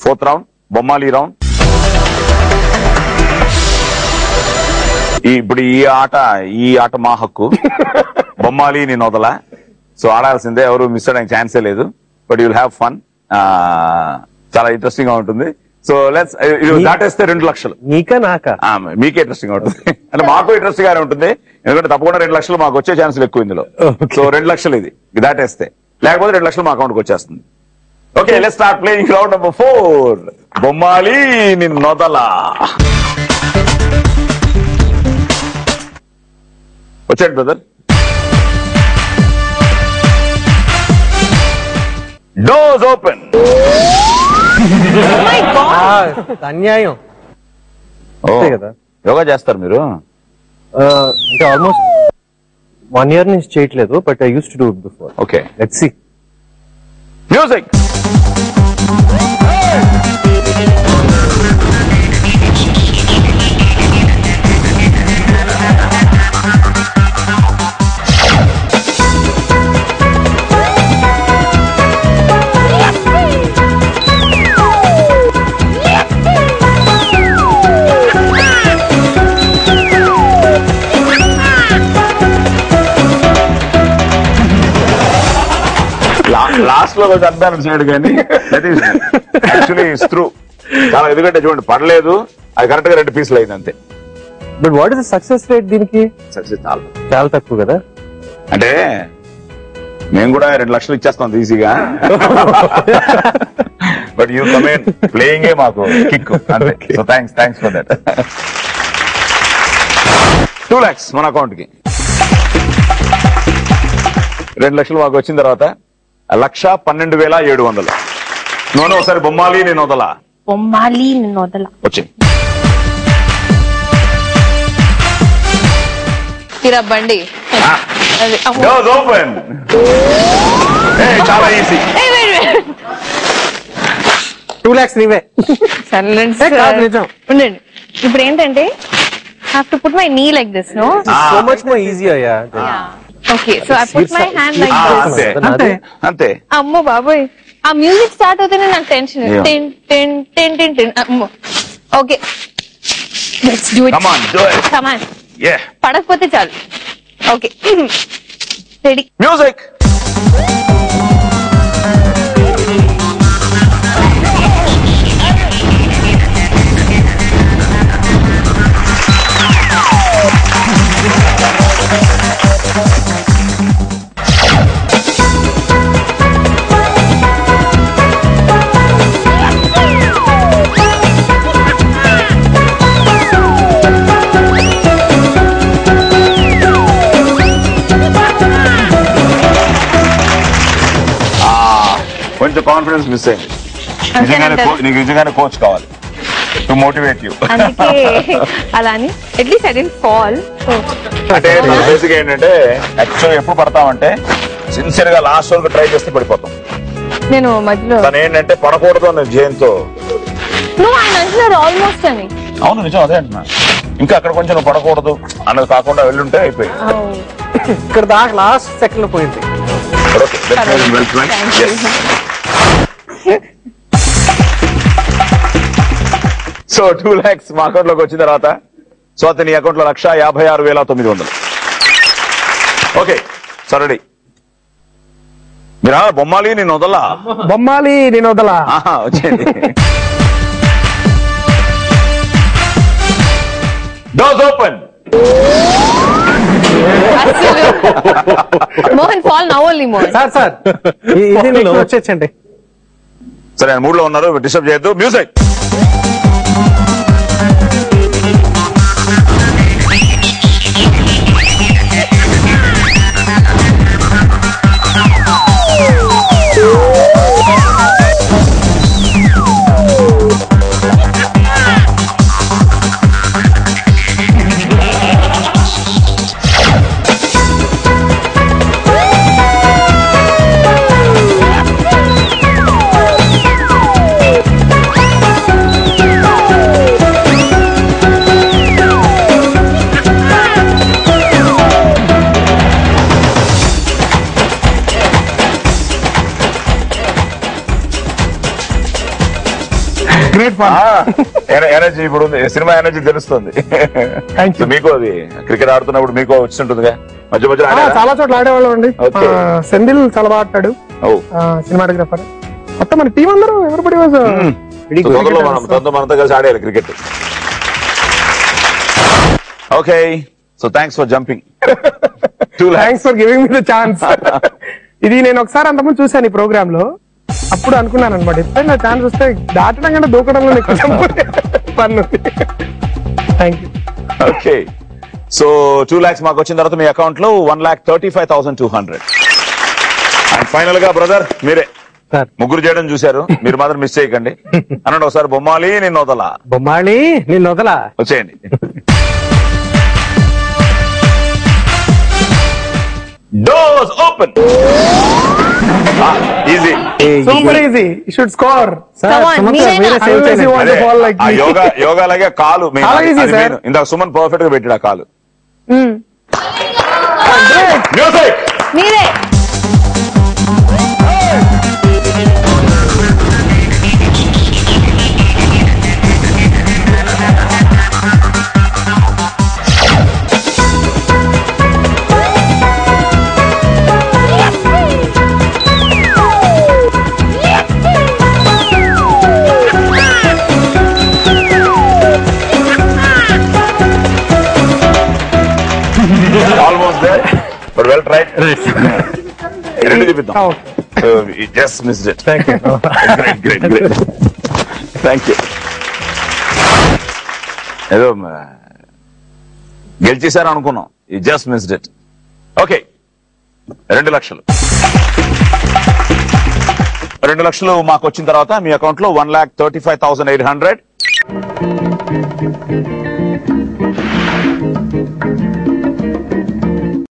4th round బొమ్మాలి round. ఇప్పుడు ఈ ఆట మా హక్కు. బొమ్మాలి నేను వదలా. సో ఆడాల్సిందే, ఎవరు మిస్ అవడానికి ఛాన్సే లేదు. But you will have fun. చాలా ఇంట్రెస్టింగ్ గా ఉంటుంది. సో లెట్స్ దాటేస్తే 2 లక్షలు. మీకే ఇంట్రెస్టింగ్ గా ఉంటుంది. అంటే మాకు ఇంట్రెస్టింగ్ గానే ఉంటుంది, ఎందుకంటే తప్పకుండా 2 లక్షలు మాకు వచ్చే ఛాన్సులు ఎక్కువ ఇందులో. సో 2 లక్షలు ఇది దాటేస్తే, లేకపోతే 2 లక్షలు మా అకౌంట్కి వచ్చేస్తుంది. Okay, let's start playing round number 4. బొమ్మాలి నిన్ను నొదలా. వచ్చాడు బ్రదర్. Doors open. అన్యాయం కదా. యోగా చేస్తారు మీరు? అంటే ఆల్మోస్ట్ 1 year నుంచి చేయట్లేదు, but I use to do it before. Okay, let's see. Music. Last లో కొంచెం అన్బ్యాలెన్స్ చేయడు కానీ యాక్చువల్లీ ఇట్స్ ట్రూ. చాలా, ఎందుకంటే చూడండి పడలేదు, అది కరెక్ట్ గా 2 పీసులు అయింది అంతే. But what is the success rate దీనికి? సక్సెస్ చాలా తక్కువ కదా. అంటే మేము కూడా 2 లక్షలు ఇచ్చేస్తాం ఈజీగా. బట్ యూ కమేన్ ప్లేయింగే మాకు కిక్ అంతే. So thanks for that. 2 lakhs మన అకౌంట్ కి. 2 లక్షలు మాకు వచ్చిన తర్వాత 1,12,700. నోను ఒకసారి బొమ్మాలి నేను వదలా. బొమ్మాలి నేను వదలా వచ్చింది. బండి ఓపెన్. చాలా ఈజీ. 2 lakhs నీవే. ఉండండి. ఇప్పుడు ఏంటంటే have to put my knee like this, no? So much more easier, yeah. Okay, so I put my hand like this. అంతే. అమ్మో బాబోయ్, ఆ మ్యూజిక్ స్టార్ట్ అవుతేనే నాకు tension. Ten ten ten ten ten. అమ్మో. Okay, let's do it. Come on. పడకపోతే చాలు. Okay, ready. Music. కొంచెం కాన్ఫిడెన్స్ మిస్ అయింది. నీకు నిజంగానే కోచ్ కావాలి టు మోటివేట్ యూ. అందుకే అలా అని అట్లీస్ట్ ఐ డిడ్ంట్ ఫాల్. అంటే బేసిక్ ఏంటంటే యాక్చువల్గా ఎప్పుడు పడతామంటే సిన్సియర్ గా లాస్ట్ వరకు ట్రై చేస్తే పడిపోతాం. నేను మధ్యలో తను ఏంటంటే పడకూడదు అన్న జయంతో నువ్వు ఆయన అంటున్నారు ఆల్మోస్ట్ అని. అవును, నిజం, అదే అంటున్నా. ఇంకా అక్కడ కొంచెం నువ్వు పడకూడదు అన్నది కాకుండా వెళ్ళుంటే అయిపోయి ఇక్కడ దాకా లాస్ట్ సెకండ్ లో పోయింది. సో 2 lakhs మా అకౌంట్ లోకి వచ్చిన తర్వాత, సో అతని అకౌంట్ లో 1,56,900. ఓకే, సరే మీరా. బొమ్మాలి నేను వదలా. బొమ్మాలి నేను వదలా. వచ్చేయండి. Doors open. Mohan fall now only Mohan. Sir ఇది వచ్చేచ్చండి. సరే, ఆయన మూడ్ లో ఉన్నారు, డిస్టర్బ్ చేయొద్దు. మ్యూజిక్. Great fun. ఎనర్జీ ఇప్పుడు ఉంది, సినిమా ఎనర్జీ తెలుస్తుంది. Thank you. మీకు అది క్రికెట్ ఆడుతున్నప్పుడు మీకు వచ్చింటుందిగా మధ్య మధ్య చాలా చోట్ల ఆడేవాళ్ళం అండి. Okay. సెందిల్ చాలా బాగా ఆడతాడు, సినిమాటోగ్రాఫర్. మొత్తం మన టీం అందరూ ఎవరిబడి వాజ్ మనతో కలిసి ఆడేయాలి cricket. Okay, so thanks for jumping. Thanks for giving me the chance. ఇది నేను ఒకసారి అంతకుముందు చూసాను ఈ ప్రోగ్రామ్ లో, అప్పుడు అనుకున్నాను అనమాట, ఎప్పుడైనా ఛాన్స్ వస్తే దాటడం కంటే దూకడంలో ఫన్ ఉంది. Thank you. Okay, so 2 lakhs మాకు వచ్చిన తర్వాత మీ అకౌంట్ లో 1,35,200. అండ్ ఫైనల్ గా బ్రదర్ మీరే సార్ ముగ్గురు చేయడం చూశారు, మీరు మాత్రం మిస్ చేయకండి. అనండి ఒకసారి బొమ్మాలి నిన్ను వదలా. బొమ్మాళి నిన్ను వదలా వచ్చేయండి. Doors open. Easy, super easy, should score. Come on, మీరేనా? యోగా లాగే కాలు main. చాలా easy, అది sir. main. ఇందాక సుమన్ పర్ఫెక్ట్ గా పెట్టాడు ఆ కాలు. Great. మ్యూజిక్. మీరే. Almost there, but well tried. రెండు చూపిద్దాం. Oh. So you just missed it. Thank you. Great. Thank you. ఏదో గెలిచేశారు అనుకున్నాం, you just missed it. Okay, 2 లక్షలు. 2 లక్షలు మాకు వచ్చిన తర్వాత మీ అకౌంట్ లో 1,35,800.